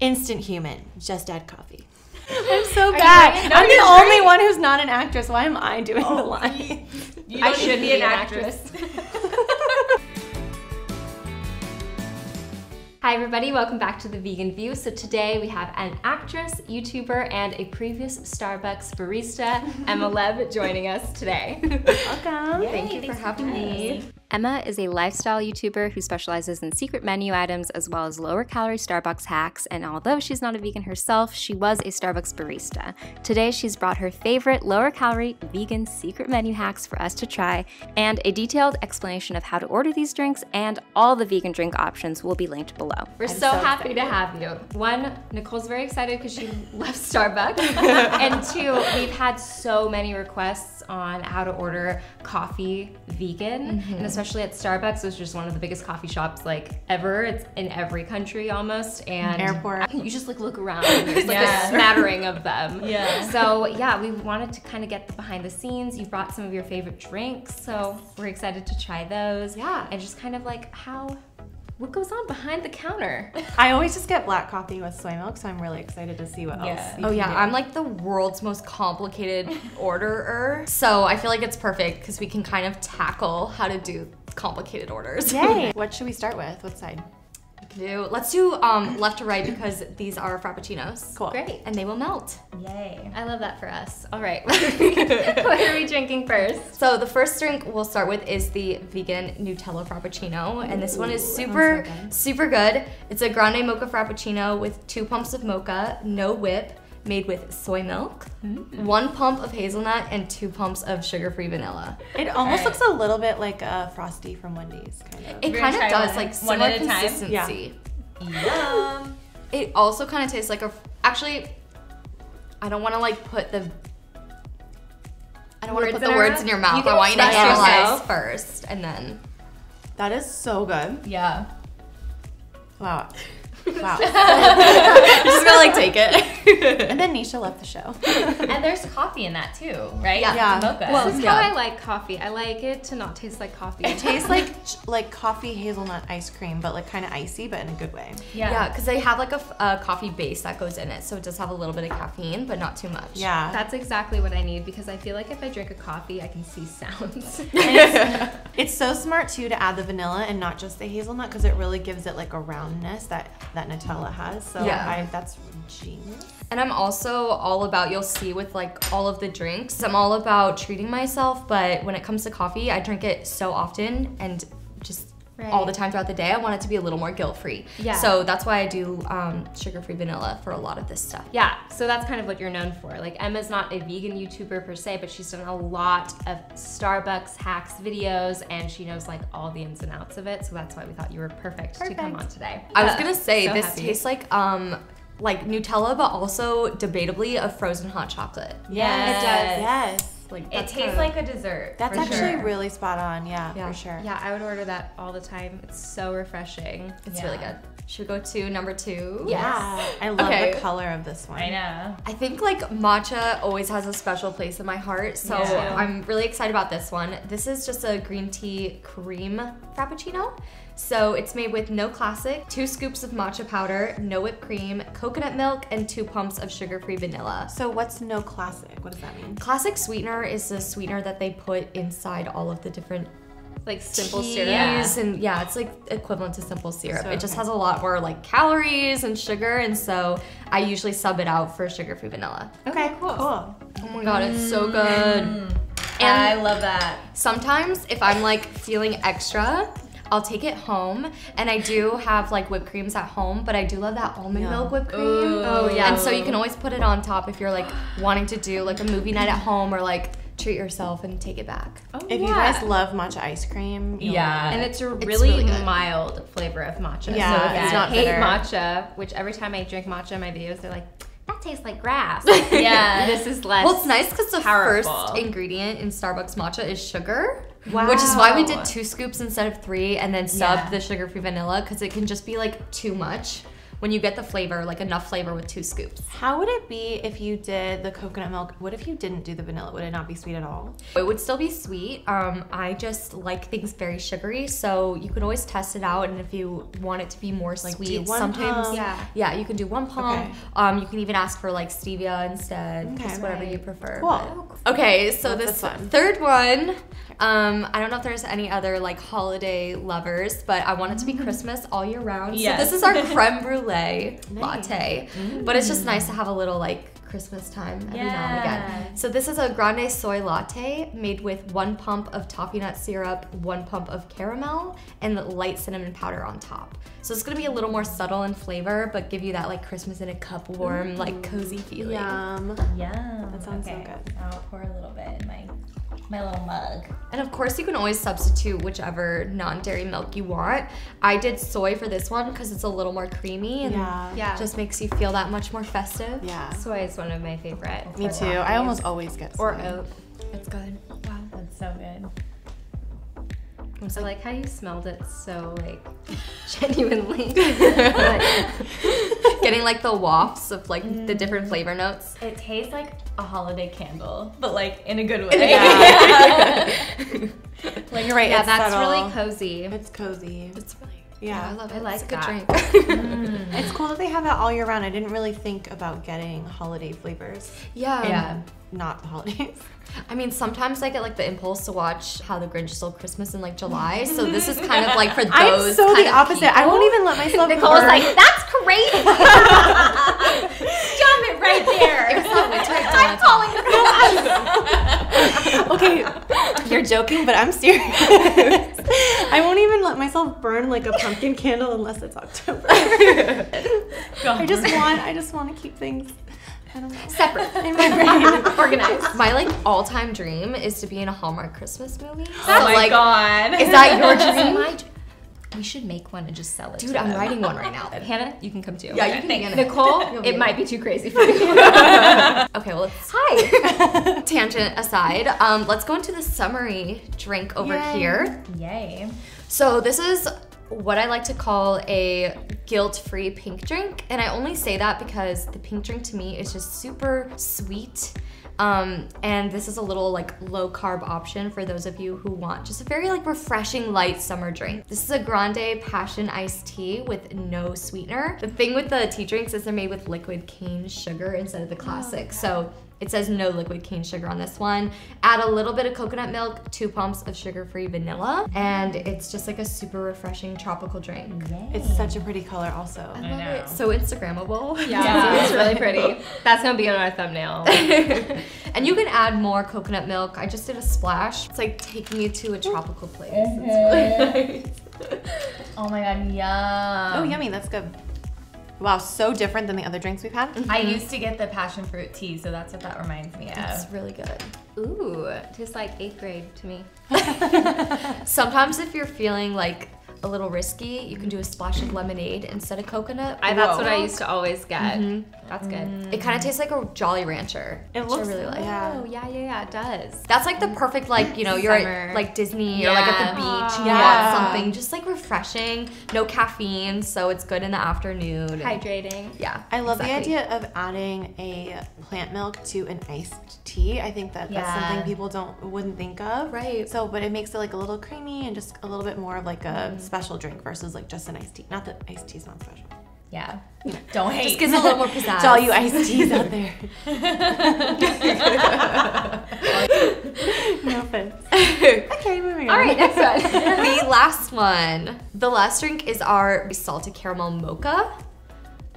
Instant human. Just add coffee. I'm so bad. I'm the only one who's not an actress. Why am I doing the line? I should be an actress. Hi everybody, welcome back to The Vegan View. So today we have an actress, YouTuber, and a previous Starbucks barista, Emma Leb, joining us today. Welcome. Yay, thank you for having me. Emma is a lifestyle YouTuber who specializes in secret menu items as well as lower calorie Starbucks hacks, and although she's not a vegan herself, she was a Starbucks barista. Today she's brought her favorite lower calorie vegan secret menu hacks for us to try, and a detailed explanation of how to order these drinks and all the vegan drink options will be linked below. We're so happy to have you. One, Nicole's very excited because she left Starbucks, and two, we've had so many requests on how to order coffee vegan, and especially at Starbucks, which is one of the biggest coffee shops like ever. It's in every country almost, and airport. You just like look around and there's like a smattering of them. Yeah. So yeah, we wanted to kind of get the behind the scenes. You brought some of your favorite drinks, so we're excited to try those. Yeah. And just kind of like what goes on behind the counter? I always just get black coffee with soy milk, so I'm really excited to see what else you can do. I'm like the world's most complicated orderer. So I feel like it's perfect because we can kind of tackle how to do complicated orders. Yay! What should we start with? What side? Let's do left to right because these are Frappuccinos. Cool. Great. And they will melt. Yay. I love that for us. All right. What are we drinking first? So the first drink we'll start with is the vegan Nutella Frappuccino. And this one is super good. It's a grande mocha Frappuccino with 2 pumps of mocha, no whip, made with soy milk, 1 pump of hazelnut, and 2 pumps of sugar-free vanilla. It almost looks a little bit like a Frosty from Wendy's, kind of. It kind of does, like similar consistency. Yeah. Yum. It also kind of tastes like actually, I don't want to like put the words in your mouth. I want you to analyze first, and then. That is so good. Yeah. Wow. Wow. You're just gonna like take it. And then Nisha left the show. And there's coffee in that too, right? Yeah. Mocha. Well, this is how I like coffee. I like it to not taste like coffee. It tastes like coffee hazelnut ice cream, but like kind of icy, but in a good way. Yeah, because they have like a coffee base that goes in it, so it does have a little bit of caffeine, but not too much. Yeah. That's exactly what I need because I feel like if I drink a coffee, I can see sounds. It's so smart too to add the vanilla and not just the hazelnut because it really gives it like a roundness that Nutella has. So that's genius. And I'm also all about, you'll see with like all of the drinks, I'm all about treating myself, but when it comes to coffee, I drink it so often and just all the time throughout the day. I want it to be a little more guilt-free. Yeah. So that's why I do sugar-free vanilla for a lot of this stuff. Yeah, so that's kind of what you're known for. Like Emma's not a vegan YouTuber per se, but she's done a lot of Starbucks hacks videos and she knows like all the ins and outs of it. So that's why we thought you were perfect. To come on today. I was gonna say, this tastes like Nutella, but also debatably a frozen hot chocolate. Yeah, it does. Yes. Like it tastes like a dessert. That's actually really spot on. Yeah, for sure. Yeah, I would order that all the time. It's so refreshing. It's really good. Should we go to number 2? Yeah. I love the color of this one. I know. I think like matcha always has a special place in my heart, so I'm really excited about this one. This is just a green tea cream Frappuccino. So it's made with no classic, 2 scoops of matcha powder, no whipped cream, coconut milk, and 2 pumps of sugar-free vanilla. So what's no classic? What does that mean? Classic sweetener is the sweetener that they put inside all of the different like simple syrup. And it's like equivalent to simple syrup. So, it just has a lot more like calories and sugar, and so I usually sub it out for sugar-free vanilla. Okay, cool. Oh my god, it's so good. And I love that. Sometimes if I'm like feeling extra, I'll take it home, and I do have like whipped creams at home, but I do love that almond milk whipped cream. Oh yeah. And so you can always put it on top if you're like wanting to do like a movie night at home or like treat yourself and take it back. If you guys love matcha ice cream, and it's a really mild flavor of matcha. Yeah, so if it's you not hate bitter. matcha, which every time I drink matcha in my videos, they're like, that tastes like grass. Yeah. This is less. Well, it's nice because the powerful. first ingredient in Starbucks matcha is sugar. Wow. Which is why we did 2 scoops instead of 3 and then subbed the sugar-free vanilla because it can just be like too much when you get the flavor, like enough flavor with 2 scoops. How would it be if you did the coconut milk? What if you didn't do the vanilla? Would it not be sweet at all? It would still be sweet. I just like things very sugary, so you can always test it out, and if you want it to be more sweet, sometimes you can do 1 pump. Okay. You can even ask for like stevia instead, just whatever you prefer. Cool. Okay, so this third one, I don't know if there's any other like holiday lovers, but I want it to be Christmas all year round. Yes. So this is our creme brulee latte, but it's just nice to have a little like Christmas time every now and again. So this is a grande soy latte made with 1 pump of toffee nut syrup, 1 pump of caramel, and light cinnamon powder on top. So it's gonna be a little more subtle in flavor, but give you that like Christmas in a cup warm, like cozy feeling. Yum. Yum. That sounds so good. I'll pour a little bit in my little mug. And of course you can always substitute whichever non-dairy milk you want. I did soy for this one because it's a little more creamy and just makes you feel that much more festive. Yeah. Soy is one of my favorite. Me too. I almost always get soy. Or oat. It's good. Wow. That's so good. I like how you smelled it so like genuinely. Getting like the wafts of like the different flavor notes. It tastes like a holiday candle, but like in a good way. Like you're right. Yeah, it's that's subtle. really cozy. It's cozy. It's really I love it. I like it's a good that. drink. It's cool that they have that all year round. I didn't really think about getting holiday flavors. Yeah. Not the holidays. I mean, sometimes I get like the impulse to watch How the Grinch Stole Christmas in like July, so this is kind of like for those I'm so kind the of opposite. people. I won't even let myself Nicole's burn. like, that's crazy. Stop it right there. It's not winter. I'm calling Okay, you're joking, but I'm serious. I won't even let myself burn like a pumpkin candle unless it's October. I just want to keep things, I don't know, separate in my brain. organized. My like all-time dream is to be in a Hallmark Christmas movie. Oh my god. Is that your dream? We should make one and just sell it. Dude, I'm writing one right now. Hannah, you can come too. Yeah, you can begin. Nicole, it might be too crazy for you. Okay, well, hi. Tangent aside, let's go into the summery drink over here. Yay. So this is what I like to call a guilt-free pink drink, and I only say that because the pink drink to me is just super sweet. And this is a little like low carb option for those of you who want just a very like refreshing light summer drink. This is a grande passion iced tea with no sweetener. The thing with the tea drinks is they're made with liquid cane sugar instead of the classic. So it says no liquid cane sugar on this one. Add a little bit of coconut milk, 2 pumps of sugar-free vanilla, and it's just like a super refreshing tropical drink. Yay. It's such a pretty color also. I love it. So Instagrammable. Yeah, it's really pretty. That's gonna be on our thumbnail. And you can add more coconut milk. I just did a splash. It's like taking you to a tropical place. It's really nice. Oh my god, yum. Oh, yummy. That's good. Wow, so different than the other drinks we've had. I used to get the passion fruit tea, so that's what that reminds me of. It's really good. Ooh, tastes like 8th grade to me. Sometimes if you're feeling like a little risky, you can do a splash of lemonade instead of coconut. That's what I used to always get. That's good. It kind of tastes like a Jolly Rancher, which I really like. Oh, yeah, it does. That's like the perfect, like, you know, you're at like Disney or like at the beach and you Yeah. want something just like refreshing, no caffeine, so it's good in the afternoon. and- Hydrating. Yeah. I love the exactly. idea of adding a plant milk to an iced tea. I think that's something people wouldn't think of. Right. So, but it makes it like a little creamy and just a little bit more of like a special drink versus like just an iced tea. Not that iced tea's not special. Yeah. Don't hate. Just gives it a little more pizzazz. To all you iced teas out there. No offense. Okay, moving on. All right, next one. The last one. The last drink is our salted caramel mocha.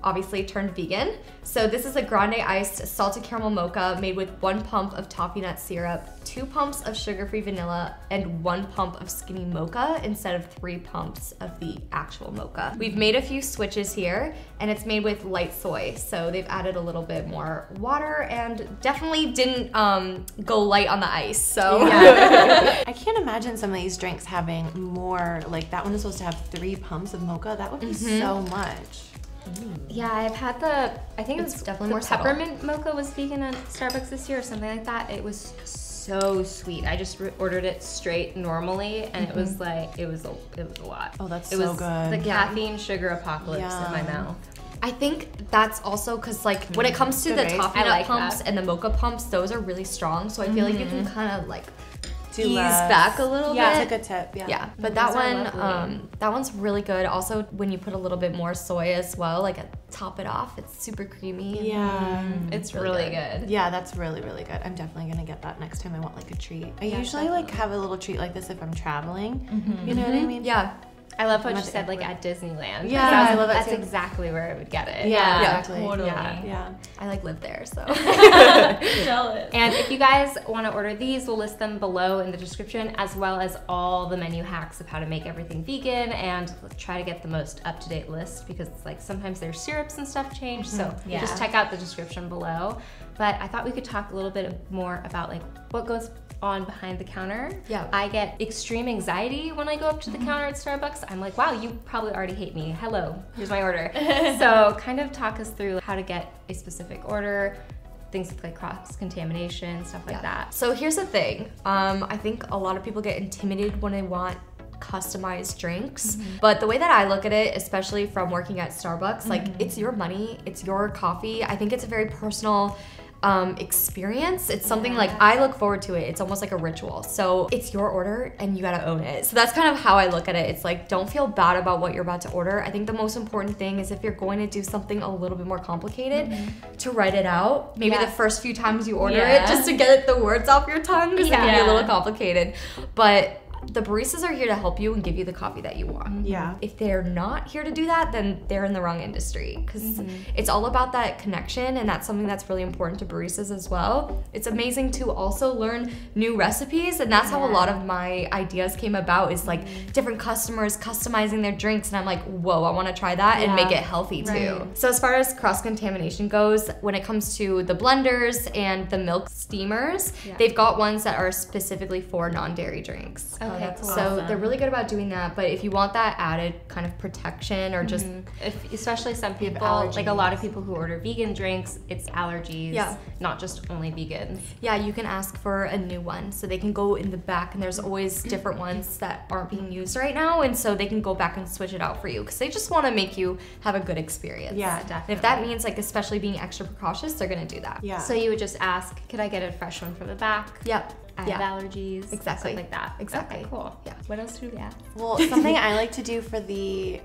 Obviously turned vegan. So this is a grande iced salted caramel mocha made with 1 pump of toffee nut syrup, 2 pumps of sugar-free vanilla, and 1 pump of skinny mocha instead of 3 pumps of the actual mocha. We've made a few switches here, and it's made with light soy. So they've added a little bit more water and definitely didn't go light on the ice. So I can't imagine some of these drinks having more, like that one is supposed to have 3 pumps of mocha. That would be so much. Yeah, I've had I think It's it was definitely the more subtle. peppermint mocha was vegan at Starbucks this year or something like that. It was so sweet. I just ordered it straight normally, and it was like it was a lot. Oh, that's it so was good. The caffeine sugar apocalypse in my mouth. I think that's also because like when it comes to the toffee nut pumps and the mocha pumps, those are really strong. So I feel like you can kind of like ease back a little bit. Yeah, it's a good tip. Yeah, but that one, that one's really good. Also, when you put a little bit more soy as well, like top it off, it's super creamy. Yeah, it's really good. Yeah, that's really, really good. I'm definitely gonna get that next time I want like a treat. I usually like have a little treat like this if I'm traveling. You know what I mean? Yeah. I love what you said, like at Disneyland. Yeah, I love that That's exactly where I would get it. Yeah, exactly. Totally. Yeah. I like live there, so. Jealous. And if you guys want to order these, we'll list them below in the description, as well as all the menu hacks of how to make everything vegan, and try to get the most up-to-date list, because it's like sometimes their syrups and stuff change, so just check out the description below. But I thought we could talk a little bit more about like what goes on behind the counter. Yeah. I get extreme anxiety when I go up to the counter at Starbucks. I'm like, wow, you probably already hate me. Hello, here's my order. So kind of talk us through how to get a specific order, things like cross-contamination, stuff like that. So here's the thing. I think a lot of people get intimidated when they want customized drinks. But the way that I look at it, especially from working at Starbucks, like it's your money, it's your coffee. I think it's a very personal experience. It's something like I look forward to it. It's almost like a ritual. So it's your order and you gotta own it. So that's kind of how I look at it. It's like, don't feel bad about what you're about to order. I think the most important thing is if you're going to do something a little bit more complicated, to write it out. Maybe the first few times you order it, just to get the words off your tongue, because it can be a little complicated. But the baristas are here to help you and give you the coffee that you want. Yeah. If they're not here to do that, then they're in the wrong industry, because it's all about that connection, and that's something that's really important to baristas as well. It's amazing to also learn new recipes, and that's how a lot of my ideas came about, is like different customers customizing their drinks, and I'm like, whoa, I want to try that and make it healthy too. So as far as cross-contamination goes, when it comes to the blenders and the milk steamers, they've got ones that are specifically for non-dairy drinks. Okay, cool. So they're really good about doing that, but if you want that added kind of protection, or just especially some people, like a lot of people who order vegan drinks, it's allergies, not just only vegans. Yeah, you can ask for a new one, so they can go in the back, and there's always different ones that aren't being used right now, and so they can go back and switch it out for you, because they just want to make you have a good experience. Yeah, definitely. And if that means like especially being extra precautious, they're gonna do that. Yeah. So you would just ask, could I get a fresh one from the back? Yep. I have allergies, exactly, stuff like that. Exactly. Okay, cool. Yeah. What else do we ask? Well, something I like to do for the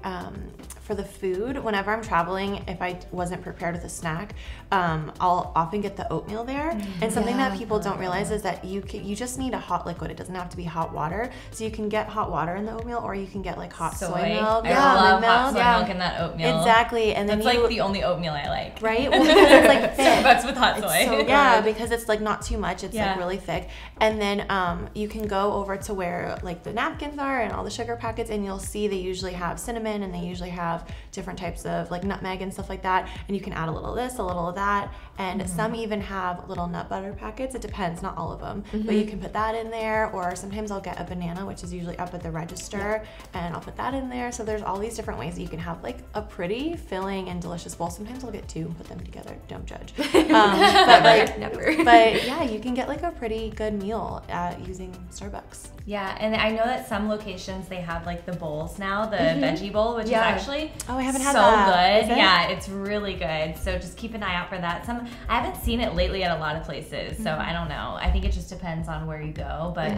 food, whenever I'm traveling, if I wasn't prepared with a snack, I'll often get the oatmeal there. And something that people don't realize is that you just need a hot liquid. It doesn't have to be hot water. So you can get hot water in the oatmeal, or you can get like hot soy milk. I love hot soy milk in that oatmeal. Exactly. And then that's like the only oatmeal I like. Right? Well, because it's like thick. Starbucks with hot soy. So yeah, because it's like not too much. It's like really thick. And then you can go over to where like the napkins are and all the sugar packets, and you'll see they usually have cinnamon, and they usually have different types of like nutmeg and stuff like that. And you can add a little of this, a little of that. And some even have little nut butter packets. It depends, not all of them. But you can put that in there, or sometimes I'll get a banana, which is usually up at the register, and I'll put that in there. So there's all these different ways that you can have like a pretty filling and delicious bowl. Sometimes I'll get two and put them together. Don't judge. But like never. But yeah, you can get like a pretty good meal using Starbucks. Yeah, and I know that some locations they have like the bowls now, the Veggie Bowl, which is actually I haven't had so that. good. Yeah, it's really good. So just keep an eye out for that. I haven't seen it lately at a lot of places, so I don't know. I think it just depends on where you go, but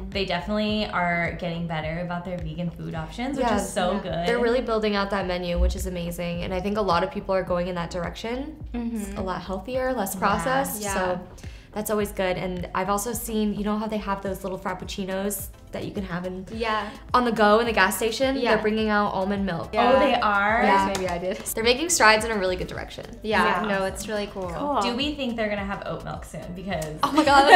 they definitely are getting better about their vegan food options, which is so good. They're really building out that menu, which is amazing, and I think a lot of people are going in that direction. It's a lot healthier, less processed, so that's always good. And I've also seen, you know how they have those little frappuccinos that you can have in on the go in the gas station? They're bringing out almond milk. Oh, they are? Yeah. Maybe I did. They're making strides in a really good direction. Yeah, no, it's really cool. Do we think they're gonna have oat milk soon? Because oh my god,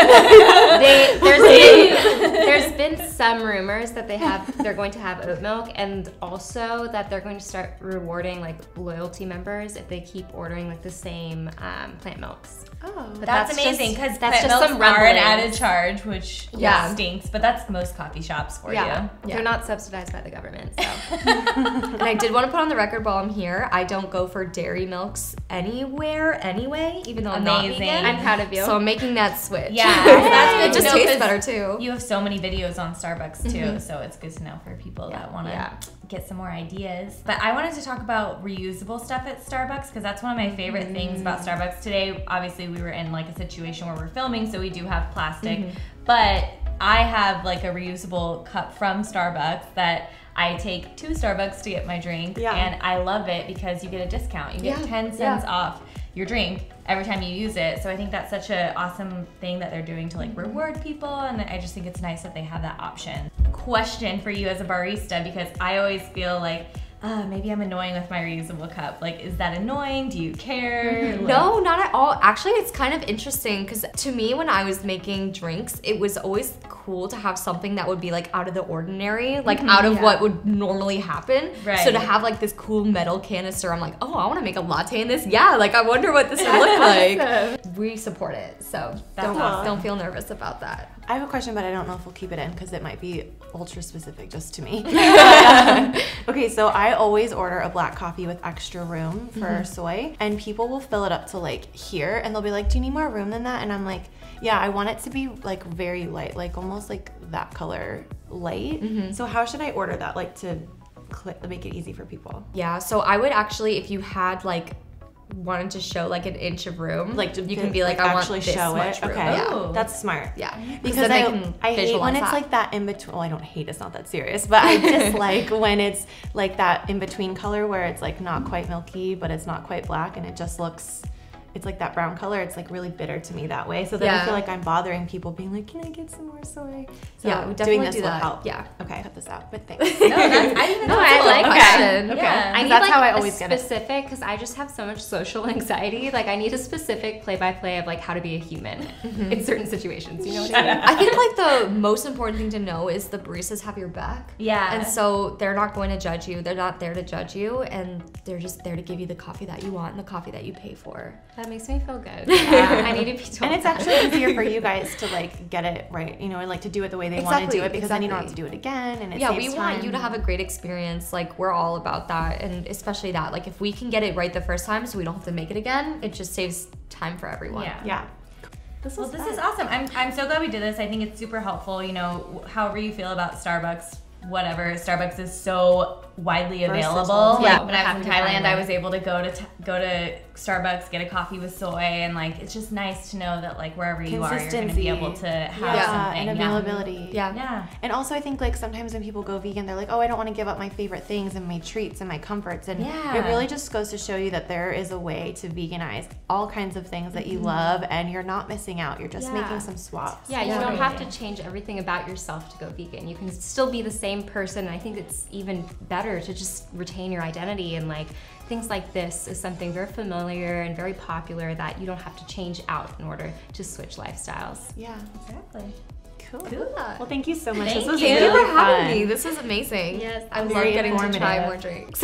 there's been some rumors that they're going to have oat milk, and also that they're going to start rewarding like loyalty members if they keep ordering like the same plant milks. Oh, but that's amazing, because that's plant just milks some are an rumblings. added charge, which stinks, but that's most coffee. coffee shops for Yeah. you. They're not subsidized by the government, so. And I did want to put on the record while I'm here, I don't go for dairy milks anywhere anyway, even though I'm not Amazing. vegan. I'm proud of you. So I'm making that switch. Yeah, that's good It to just know, tastes 'cause better too. You have so many videos on Starbucks too, so it's good to know for people that want to get some more ideas. But I wanted to talk about reusable stuff at Starbucks because that's one of my favorite things about Starbucks. Today, obviously, we were in like a situation where we're filming, so we do have plastic, but I have like a reusable cup from Starbucks that I take to Starbucks to get my drink, and I love it because you get a discount. You get 10 cents off your drink every time you use it. So I think that's such an awesome thing that they're doing to like reward people, and I just think it's nice that they have that option. Question for you as a barista, because I always feel like maybe I'm annoying with my reusable cup. Like, is that annoying? Do you care? Like, no, not at all. Actually, it's kind of interesting because to me, when I was making drinks, it was always cool to have something that would be like out of the ordinary, like out of what would normally happen. Right. So to have like this cool metal canister, I'm like, oh, I want to make a latte in this. Yeah, like I wonder what this would look like. We support it, so don't feel nervous about that. I have a question, but I don't know if we'll keep it in because it might be ultra specific just to me. Okay, so I always order a black coffee with extra room for soy, and people will fill it up to like here, and they'll be like, do you need more room than that? And I'm like, yeah, I want it to be like very light, like almost like that color light. So how should I order that, like to make it easy for people? Yeah, so I would actually, if you had like wanted to show like an inch of room, like you can be like, I want this much room. Okay, Yeah. that's smart. Yeah, Because I hate when it's like that in between. Well, I don't hate, it's not that serious, but I dislike when it's like that in between color where it's like not quite milky, but it's not quite black, and it just looks, it's like that brown color. It's like really bitter to me that way. So then I feel like I'm bothering people being like, can I get some more soy? So yeah, we definitely doing this do will that. help. Yeah. Okay, cut this out, but thanks. No, that's, I didn't know I like question. that. Yeah. I need that's like how I always get it. specific, because I just have so much social anxiety. Like I need a specific play-by-play of like how to be a human in certain situations. You know what I mean? I think like the most important thing to know is the baristas have your back. Yeah. And so they're not going to judge you. They're not there to judge you, and they're just there to give you the coffee that you want and the coffee that you pay for. That makes me feel good. I need to be told. And it's actually easier for you guys to like get it right, you know, and like to do it the way they want to do it, because then you don't have to do it again, and it saves we time. want you to have a great experience. Like we're all about that, and especially that. Like if we can get it right the first time, so we don't have to make it again, it just saves time for everyone. Yeah. This is awesome. I'm so glad we did this. I think it's super helpful. You know, however you feel about Starbucks, whatever. Starbucks is so widely available. Yeah, Like when I was in Thailand, I was able to go to Starbucks, get a coffee with soy, and like it's just nice to know that like wherever you are, you're going to be able to have something. And availability. Yeah. And also I think like sometimes when people go vegan, they're like, oh, I don't want to give up my favorite things and my treats and my comforts, and it really just goes to show you that there is a way to veganize all kinds of things that you love, and you're not missing out. You're just making some swaps. Yeah, you don't have to change everything about yourself to go vegan. You can still be the same person. I think it's even better to just retain your identity, and like things like this is something very familiar and very popular that you don't have to change out in order to switch lifestyles. Yeah, Exactly. cool. Well, thank you so much. Thank This was you. really Thank you for having fun. me. This was amazing. Yes, I love very getting to try informative. more drinks.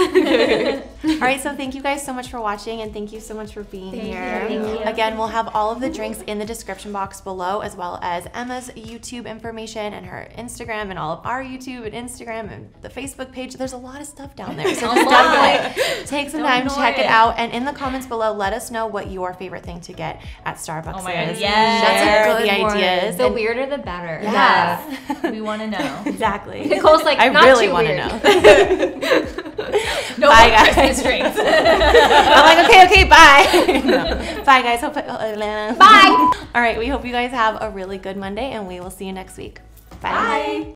All right, so thank you guys so much for watching, and thank you so much for being here. Thank you. Again, we'll have all of the drinks in the description box below, as well as Emma's YouTube information and her Instagram, and all of our YouTube and Instagram and the Facebook page. There's a lot of stuff down there, so just definitely take some time to check it out. And in the comments below, let us know what your favorite thing to get at Starbucks Oh my God, is. yes. Share That's a good the one. ideas. The and- weirder the better. Yeah. We want to know. Exactly. Nicole's like, I not really too want to weird. know. No Bye, more guys. Christmas drinks. I'm like, okay, bye. No. Bye, guys. Bye. All right, we hope you guys have a really good Monday, and we will see you next week. Bye. Bye.